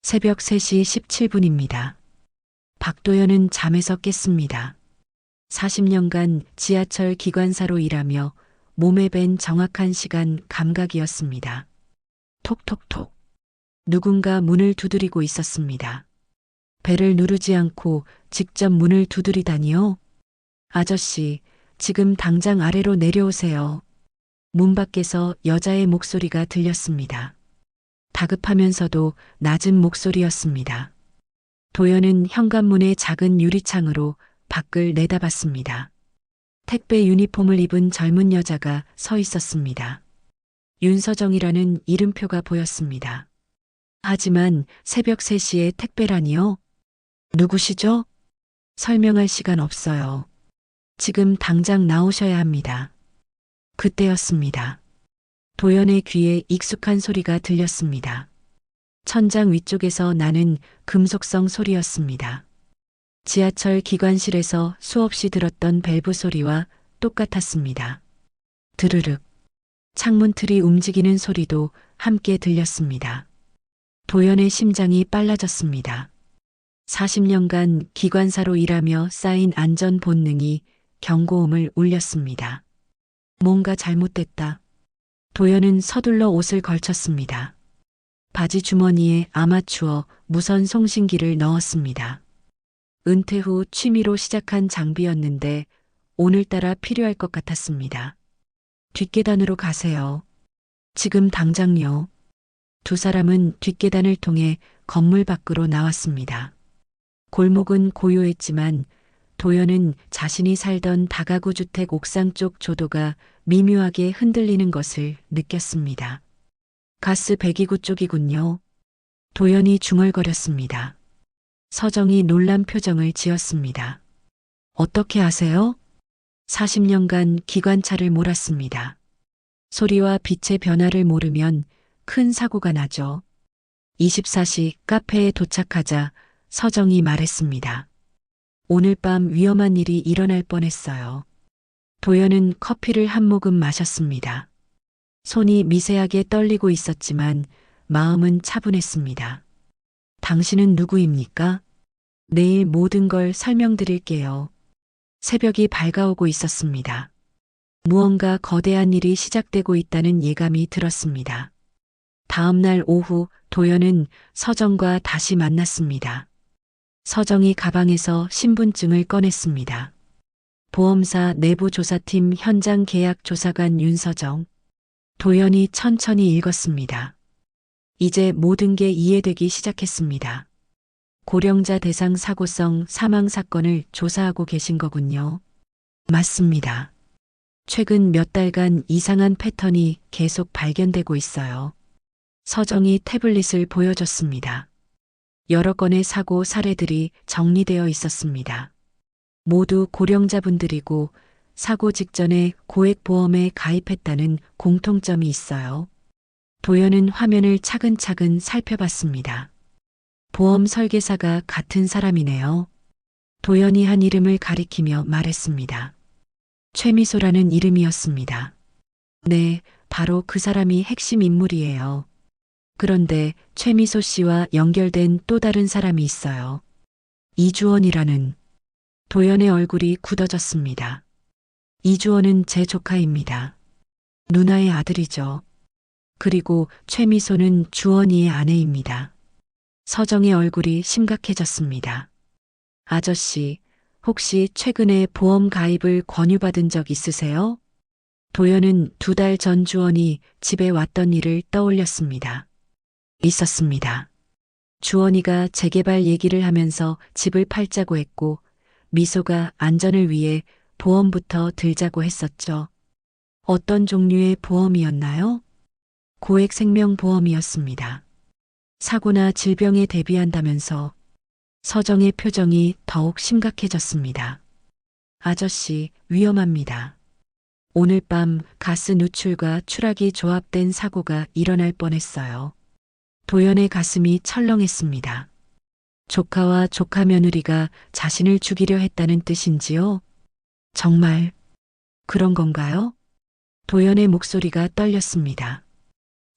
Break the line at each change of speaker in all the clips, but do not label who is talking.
새벽 3시 17분입니다. 박도연은 잠에서 깼습니다. 40년간 지하철 기관사로 일하며 몸에 밴 정확한 시간 감각이었습니다. 톡톡톡. 누군가 문을 두드리고 있었습니다. 벨을 누르지 않고 직접 문을 두드리다니요? 아저씨, 지금 당장 아래로 내려오세요. 문 밖에서 여자의 목소리가 들렸습니다. 다급하면서도 낮은 목소리였습니다. 도연은 현관문의 작은 유리창으로 밖을 내다봤습니다. 택배 유니폼을 입은 젊은 여자가 서 있었습니다. 윤서정이라는 이름표가 보였습니다. 하지만 새벽 3시에 택배라니요? 누구시죠? 설명할 시간 없어요. 지금 당장 나오셔야 합니다. 그때였습니다. 도연의 귀에 익숙한 소리가 들렸습니다. 천장 위쪽에서 나는 금속성 소리였습니다. 지하철 기관실에서 수없이 들었던 밸브 소리와 똑같았습니다. 드르륵. 창문 틀이 움직이는 소리도 함께 들렸습니다. 도연의 심장이 빨라졌습니다. 40년간 기관사로 일하며 쌓인 안전 본능이 경고음을 울렸습니다. 뭔가 잘못됐다. 도연은 서둘러 옷을 걸쳤습니다. 바지 주머니에 아마추어 무선 송신기를 넣었습니다. 은퇴 후 취미로 시작한 장비였는데 오늘따라 필요할 것 같았습니다. 뒷계단으로 가세요. 지금 당장요. 두 사람은 뒷계단을 통해 건물 밖으로 나왔습니다. 골목은 고요했지만 도연은 자신이 살던 다가구 주택 옥상 쪽 조도가 미묘하게 흔들리는 것을 느꼈습니다. 가스 배기구 쪽이군요. 도연이 중얼거렸습니다. 서정이 놀란 표정을 지었습니다. 어떻게 아세요? 40년간 기관차를 몰았습니다. 소리와 빛의 변화를 모르면 큰 사고가 나죠. 24시 카페에 도착하자 서정이 말했습니다. 오늘 밤 위험한 일이 일어날 뻔했어요. 도연은 커피를 한 모금 마셨습니다. 손이 미세하게 떨리고 있었지만 마음은 차분했습니다. 당신은 누구입니까? 내일 모든 걸 설명드릴게요. 새벽이 밝아오고 있었습니다. 무언가 거대한 일이 시작되고 있다는 예감이 들었습니다. 다음 날 오후 도연은 서정과 다시 만났습니다. 서정이 가방에서 신분증을 꺼냈습니다. 보험사 내부조사팀 현장 계약 조사관 윤서정. 도연이 천천히 읽었습니다. 이제 모든 게 이해되기 시작했습니다. 고령자 대상 사고성 사망 사건을 조사하고 계신 거군요. 맞습니다. 최근 몇 달간 이상한 패턴이 계속 발견되고 있어요. 서정이 태블릿을 보여줬습니다. 여러 건의 사고 사례들이 정리되어 있었습니다. 모두 고령자분들이고 사고 직전에 고액보험에 가입했다는 공통점이 있어요. 도연은 화면을 차근차근 살펴봤습니다. 보험 설계사가 같은 사람이네요. 도연이 한 이름을 가리키며 말했습니다. 최미소라는 이름이었습니다. 네, 바로 그 사람이 핵심 인물이에요. 그런데 최미소 씨와 연결된 또 다른 사람이 있어요. 이주원이라는. 도연의 얼굴이 굳어졌습니다. 이주원은 제 조카입니다. 누나의 아들이죠. 그리고 최미소는 주원이의 아내입니다. 서정의 얼굴이 심각해졌습니다. 아저씨, 혹시 최근에 보험 가입을 권유받은 적 있으세요? 도연은 2달 전 주원이 집에 왔던 일을 떠올렸습니다. 있었습니다. 주원이가 재개발 얘기를 하면서 집을 팔자고 했고 미소가 안전을 위해 보험부터 들자고 했었죠. 어떤 종류의 보험이었나요? 고액 생명보험이었습니다. 사고나 질병에 대비한다면서. 서정의 표정이 더욱 심각해졌습니다. 아저씨, 위험합니다. 오늘 밤 가스 누출과 추락이 조합된 사고가 일어날 뻔했어요. 도연의 가슴이 철렁했습니다. 조카와 조카 며느리가 자신을 죽이려 했다는 뜻인지요? 정말 그런 건가요? 도연의 목소리가 떨렸습니다.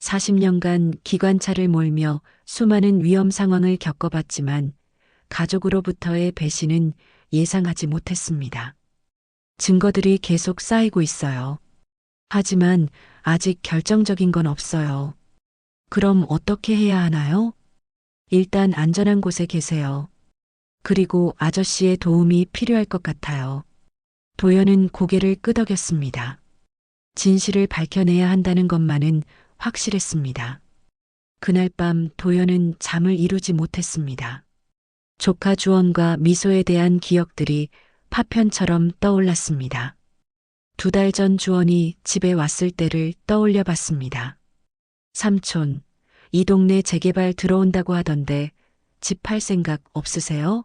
40년간 기관차를 몰며 수많은 위험 상황을 겪어봤지만 가족으로부터의 배신은 예상하지 못했습니다. 증거들이 계속 쌓이고 있어요. 하지만 아직 결정적인 건 없어요. 그럼 어떻게 해야 하나요? 일단 안전한 곳에 계세요. 그리고 아저씨의 도움이 필요할 것 같아요. 도연은 고개를 끄덕였습니다. 진실을 밝혀내야 한다는 것만은 확실했습니다. 그날 밤 도연은 잠을 이루지 못했습니다. 조카 주원과 미소에 대한 기억들이 파편처럼 떠올랐습니다. 2달 전 주원이 집에 왔을 때를 떠올려 봤습니다. 삼촌, 이 동네 재개발 들어온다고 하던데 집 팔 생각 없으세요?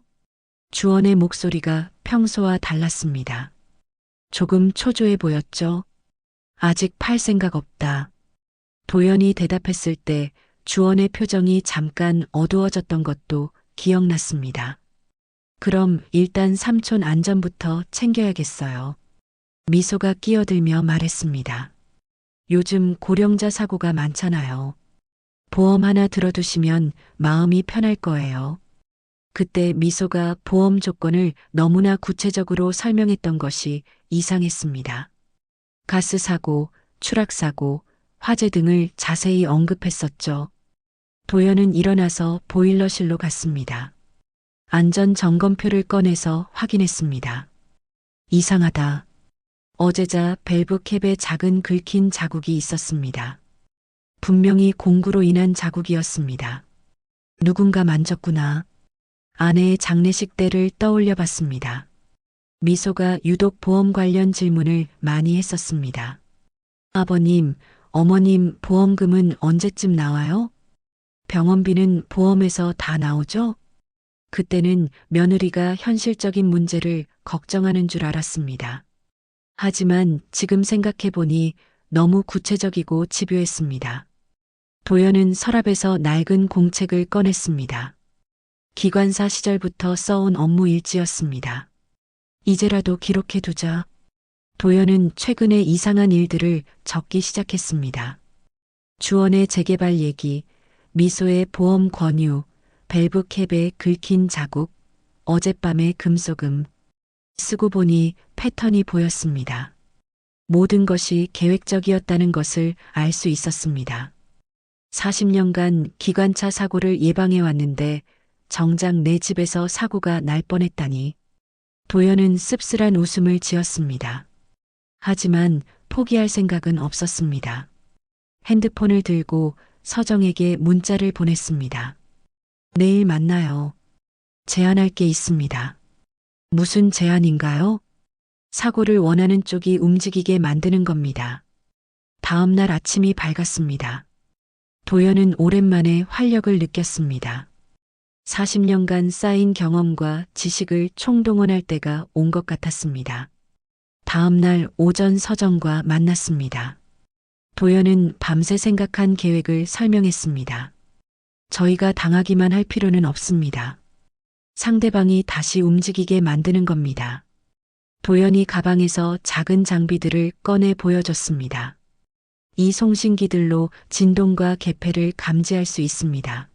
주원의 목소리가 평소와 달랐습니다. 조금 초조해 보였죠. 아직 팔 생각 없다. 도연이 대답했을 때 주원의 표정이 잠깐 어두워졌던 것도 기억났습니다. 그럼 일단 삼촌 안전부터 챙겨야겠어요. 미소가 끼어들며 말했습니다. 요즘 고령자 사고가 많잖아요. 보험 하나 들어두시면 마음이 편할 거예요. 그때 미소가 보험 조건을 너무나 구체적으로 설명했던 것이 이상했습니다. 가스 사고, 추락 사고, 화재 등을 자세히 언급했었죠. 도연은 일어나서 보일러실로 갔습니다. 안전 점검표를 꺼내서 확인했습니다. 이상하다. 어제자 밸브 캡에 작은 긁힌 자국이 있었습니다. 분명히 공구로 인한 자국이었습니다. 누군가 만졌구나. 아내의 장례식 때를 떠올려 봤습니다. 미소가 유독 보험 관련 질문을 많이 했었습니다. 아버님, 어머님 보험금은 언제쯤 나와요? 병원비는 보험에서 다 나오죠? 그때는 며느리가 현실적인 문제를 걱정하는 줄 알았습니다. 하지만 지금 생각해보니 너무 구체적이고 집요했습니다. 도연은 서랍에서 낡은 공책을 꺼냈습니다. 기관사 시절부터 써온 업무 일지였습니다. 이제라도 기록해두자. 도연은 최근의 이상한 일들을 적기 시작했습니다. 주원의 재개발 얘기, 미소의 보험 권유, 밸브 캡에 긁힌 자국, 어젯밤의 금속음. 쓰고 보니 패턴이 보였습니다. 모든 것이 계획적이었다는 것을 알 수 있었습니다. 40년간 기관차 사고를 예방해 왔는데 정작 내 집에서 사고가 날 뻔했다니. 도연은 씁쓸한 웃음을 지었습니다. 하지만 포기할 생각은 없었습니다. 핸드폰을 들고 서정에게 문자를 보냈습니다. 내일 만나요. 제안할 게 있습니다. 무슨 제안인가요? 사고를 원하는 쪽이 움직이게 만드는 겁니다. 다음 날 아침이 밝았습니다. 도연은 오랜만에 활력을 느꼈습니다. 40년간 쌓인 경험과 지식을 총동원할 때가 온 것 같았습니다. 다음 날 오전 서정과 만났습니다. 도연은 밤새 생각한 계획을 설명했습니다. 저희가 당하기만 할 필요는 없습니다. 상대방이 다시 움직이게 만드는 겁니다. 도연이 가방에서 작은 장비들을 꺼내 보여줬습니다. 이 송신기들로 진동과 개폐를 감지할 수 있습니다.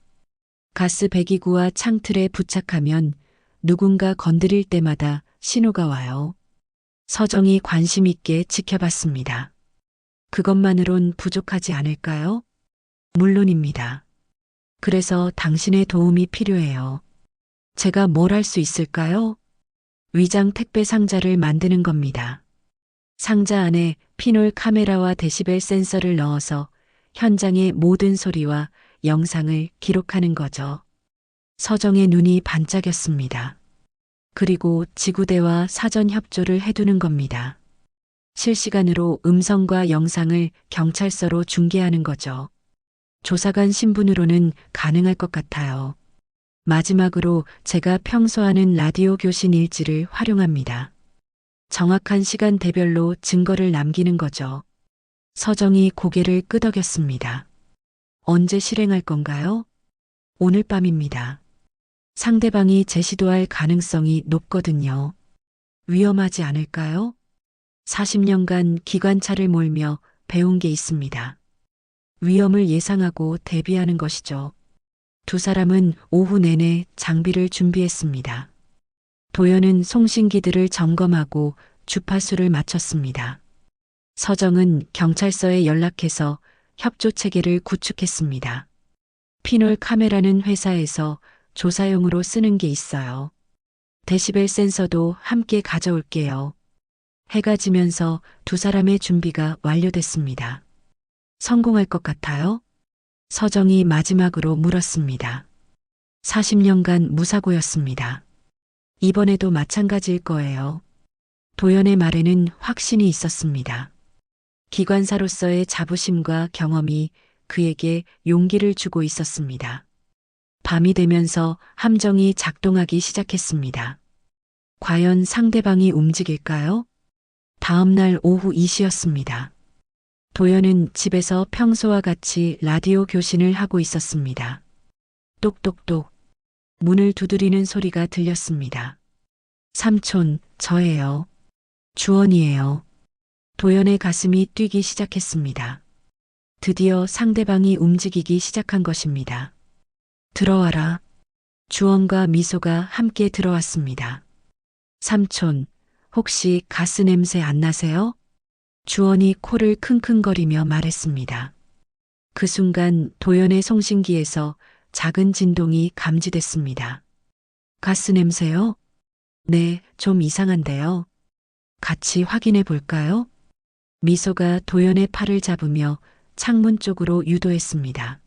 가스 배기구와 창틀에 부착하면 누군가 건드릴 때마다 신호가 와요. 서정이 관심 있게 지켜봤습니다. 그것만으론 부족하지 않을까요? 물론입니다. 그래서 당신의 도움이 필요해요. 제가 뭘 할 수 있을까요? 위장 택배 상자를 만드는 겁니다. 상자 안에 피놀 카메라와 데시벨 센서를 넣어서 현장의 모든 소리와 영상을 기록하는 거죠. 서정의 눈이 반짝였습니다. 그리고 지구대와 사전 협조를 해두는 겁니다. 실시간으로 음성과 영상을 경찰서로 중계하는 거죠. 조사관 신분으로는 가능할 것 같아요. 마지막으로 제가 평소 하는 라디오 교신 일지를 활용합니다. 정확한 시간대별로 증거를 남기는 거죠. 서정이 고개를 끄덕였습니다. 언제 실행할 건가요? 오늘 밤입니다. 상대방이 제시도할 가능성이 높거든요. 위험하지 않을까요? 40년간 기관차를 몰며 배운 게 있습니다. 위험을 예상하고 대비하는 것이죠. 두 사람은 오후 내내 장비를 준비했습니다. 도연은 송신기들을 점검하고 주파수를 맞췄습니다. 서정은 경찰서에 연락해서 협조 체계를 구축했습니다. 피놀 카메라는 회사에서 조사용으로 쓰는 게 있어요. 데시벨 센서도 함께 가져올게요. 해가 지면서 두 사람의 준비가 완료됐습니다. 성공할 것 같아요? 서정이 마지막으로 물었습니다. 40년간 무사고였습니다. 이번에도 마찬가지일 거예요. 도연의 말에는 확신이 있었습니다. 기관사로서의 자부심과 경험이 그에게 용기를 주고 있었습니다. 밤이 되면서 함정이 작동하기 시작했습니다. 과연 상대방이 움직일까요? 다음 날 오후 2시였습니다. 도연은 집에서 평소와 같이 라디오 교신을 하고 있었습니다. 똑똑똑. 문을 두드리는 소리가 들렸습니다. 삼촌, 저예요. 주원이에요. 도연의 가슴이 뛰기 시작했습니다. 드디어 상대방이 움직이기 시작한 것입니다. 들어와라. 주원과 미소가 함께 들어왔습니다. 삼촌, 혹시 가스 냄새 안 나세요? 주원이 코를 킁킁거리며 말했습니다. 그 순간 도연의 송신기에서 작은 진동이 감지됐습니다. 가스 냄새요? 네, 좀 이상한데요. 같이 확인해 볼까요? 미소가 도연의 팔을 잡으며 창문 쪽으로 유도했습니다.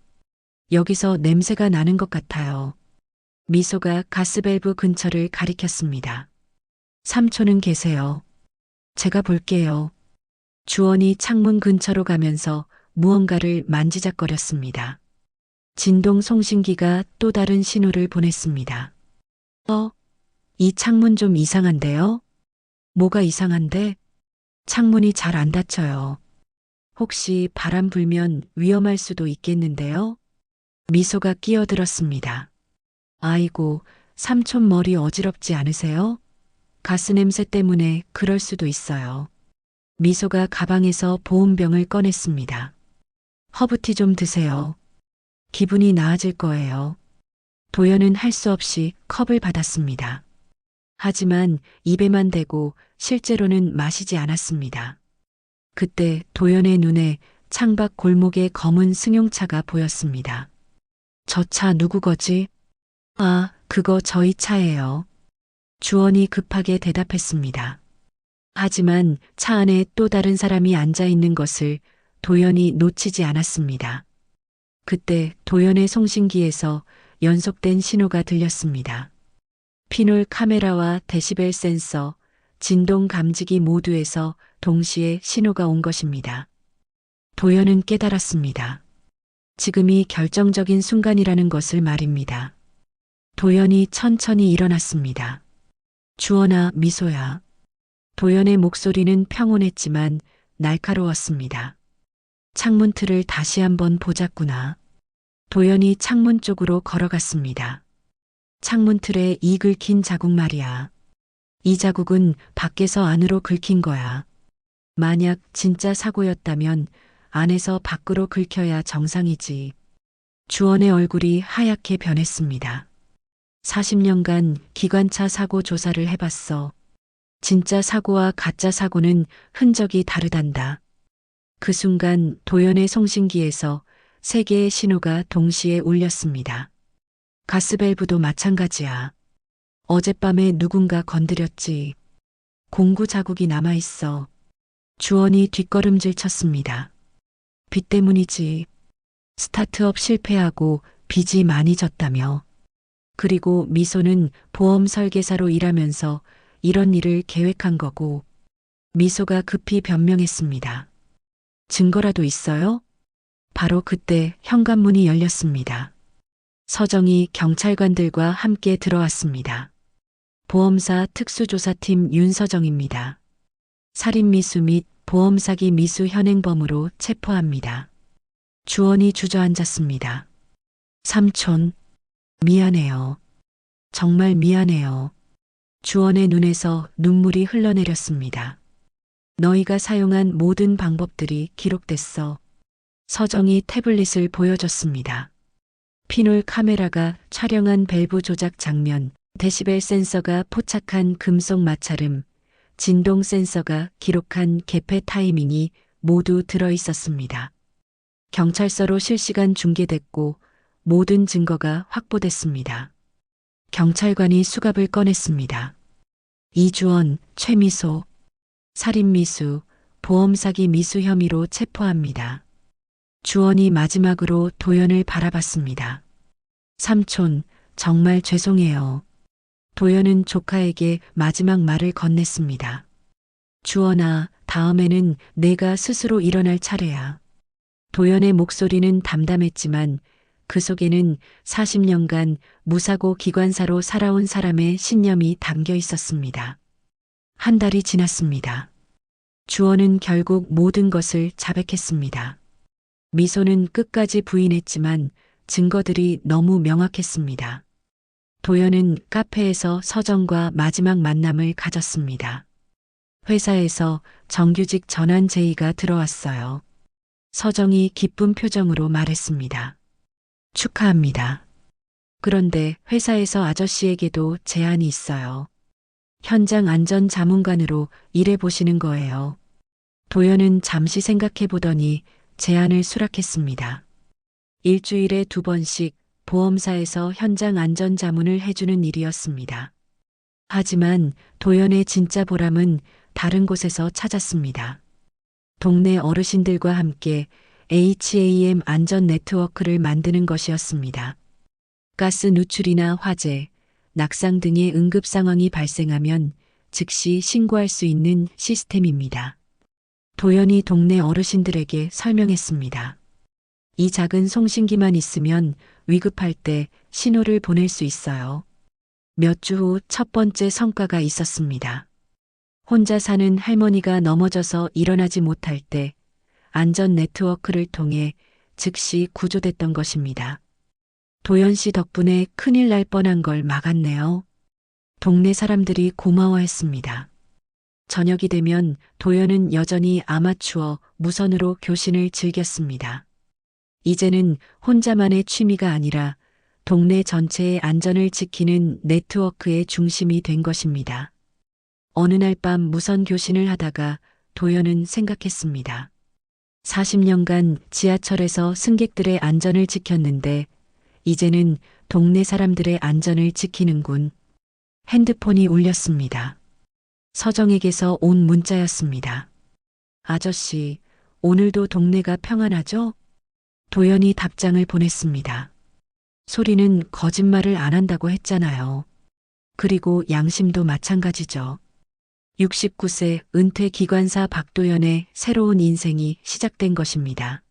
여기서 냄새가 나는 것 같아요. 미소가 가스밸브 근처를 가리켰습니다. 삼촌은 계세요. 제가 볼게요. 주원이 창문 근처로 가면서 무언가를 만지작거렸습니다. 진동 송신기가 또 다른 신호를 보냈습니다. 이 창문 좀 이상한데요? 뭐가 이상한데? 창문이 잘 안 닫혀요. 혹시 바람 불면 위험할 수도 있겠는데요? 미소가 끼어들었습니다. 아이고, 삼촌 머리 어지럽지 않으세요? 가스 냄새 때문에 그럴 수도 있어요. 미소가 가방에서 보온병을 꺼냈습니다. 허브티 좀 드세요. 기분이 나아질 거예요. 도연은 할 수 없이 컵을 받았습니다. 하지만 입에만 대고 실제로는 마시지 않았습니다. 그때 도연의 눈에 창밖 골목에 검은 승용차가 보였습니다. 저 차 누구 거지? 아, 그거 저희 차예요. 주원이 급하게 대답했습니다. 하지만 차 안에 또 다른 사람이 앉아 있는 것을 도연이 놓치지 않았습니다. 그때 도연의 송신기에서 연속된 신호가 들렸습니다. 피놀 카메라와 데시벨 센서, 진동 감지기 모두에서 동시에 신호가 온 것입니다. 도연은 깨달았습니다. 지금이 결정적인 순간이라는 것을 말입니다. 도연이 천천히 일어났습니다. 주원아, 미소야. 도연의 목소리는 평온했지만 날카로웠습니다. 창문 틀을 다시 한번 보자꾸나. 도연이 창문 쪽으로 걸어갔습니다. 창문 틀에 이 긁힌 자국 말이야. 이 자국은 밖에서 안으로 긁힌 거야. 만약 진짜 사고였다면 안에서 밖으로 긁혀야 정상이지. 주원의 얼굴이 하얗게 변했습니다. 40년간 기관차 사고 조사를 해봤어. 진짜 사고와 가짜 사고는 흔적이 다르단다. 그 순간 도연의 송신기에서 세 개의 신호가 동시에 울렸습니다. 가스밸브도 마찬가지야. 어젯밤에 누군가 건드렸지. 공구 자국이 남아있어. 주원이 뒷걸음질 쳤습니다. 비 때문이지. 스타트업 실패하고 빚이 많이 졌다며. 그리고 미소는 보험 설계사로 일하면서 이런 일을 계획한 거고. 미소가 급히 변명했습니다. 증거라도 있어요? 바로 그때 현관문이 열렸습니다. 서정이 경찰관들과 함께 들어왔습니다. 보험사 특수조사팀 윤서정입니다. 살인미수 및 보험사기 미수 현행범으로 체포합니다. 주원이 주저앉았습니다. 삼촌, 미안해요. 정말 미안해요. 주원의 눈에서 눈물이 흘러내렸습니다. 너희가 사용한 모든 방법들이 기록됐어. 서정이 태블릿을 보여줬습니다. 피놀 카메라가 촬영한 밸브 조작 장면, 데시벨 센서가 포착한 금속 마찰음, 진동 센서가 기록한 개폐 타이밍이 모두 들어 있었습니다. 경찰서로 실시간 중계됐고 모든 증거가 확보됐습니다. 경찰관이 수갑을 꺼냈습니다. 이주원, 최미소, 살인미수, 보험사기 미수 혐의로 체포합니다. 주원이 마지막으로 도연을 바라봤습니다. 삼촌, 정말 죄송해요. 도연은 조카에게 마지막 말을 건넸습니다. 주원아, 다음에는 내가 스스로 일어날 차례야. 도연의 목소리는 담담했지만 그 속에는 40년간 무사고 기관사로 살아온 사람의 신념이 담겨 있었습니다. 한 달이 지났습니다. 주원은 결국 모든 것을 자백했습니다. 미소는 끝까지 부인했지만 증거들이 너무 명확했습니다. 도연은 카페에서 서정과 마지막 만남을 가졌습니다. 회사에서 정규직 전환 제의가 들어왔어요. 서정이 기쁜 표정으로 말했습니다. 축하합니다. 그런데 회사에서 아저씨에게도 제안이 있어요. 현장 안전 자문관으로 일해 보시는 거예요. 도연은 잠시 생각해 보더니 제안을 수락했습니다. 일주일에 2번씩 보험사에서 현장 안전 자문을 해주는 일이었습니다. 하지만 도연의 진짜 보람은 다른 곳에서 찾았습니다. 동네 어르신들과 함께 HAM 안전 네트워크를 만드는 것이었습니다. 가스 누출이나 화재, 낙상 등의 응급 상황이 발생하면 즉시 신고할 수 있는 시스템입니다. 도연이 동네 어르신들에게 설명했습니다. 이 작은 송신기만 있으면 위급할 때 신호를 보낼 수 있어요. 몇 주 후 첫 번째 성과가 있었습니다. 혼자 사는 할머니가 넘어져서 일어나지 못할 때 안전 네트워크를 통해 즉시 구조됐던 것입니다. 도연 씨 덕분에 큰일 날 뻔한 걸 막았네요. 동네 사람들이 고마워했습니다. 저녁이 되면 도연은 여전히 아마추어 무선으로 교신을 즐겼습니다. 이제는 혼자만의 취미가 아니라 동네 전체의 안전을 지키는 네트워크의 중심이 된 것입니다. 어느 날 밤 무선 교신을 하다가 도연은 생각했습니다. 40년간 지하철에서 승객들의 안전을 지켰는데 이제는 동네 사람들의 안전을 지키는군. 핸드폰이 울렸습니다. 서정에게서 온 문자였습니다. 아저씨, 오늘도 동네가 평안하죠? 도연이 답장을 보냈습니다. 소리는 거짓말을 안 한다고 했잖아요. 그리고 양심도 마찬가지죠. 69세 은퇴 기관사 박도연의 새로운 인생이 시작된 것입니다.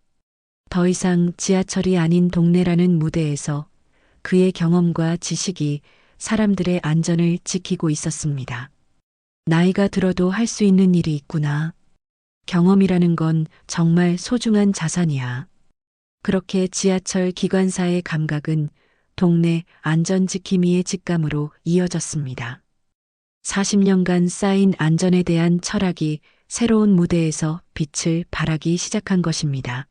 더 이상 지하철이 아닌 동네라는 무대에서 그의 경험과 지식이 사람들의 안전을 지키고 있었습니다. 나이가 들어도 할 수 있는 일이 있구나. 경험이라는 건 정말 소중한 자산이야. 그렇게 지하철 기관사의 감각은 동네 안전지킴이의 직감으로 이어졌습니다. 40년간 쌓인 안전에 대한 철학이 새로운 무대에서 빛을 발하기 시작한 것입니다.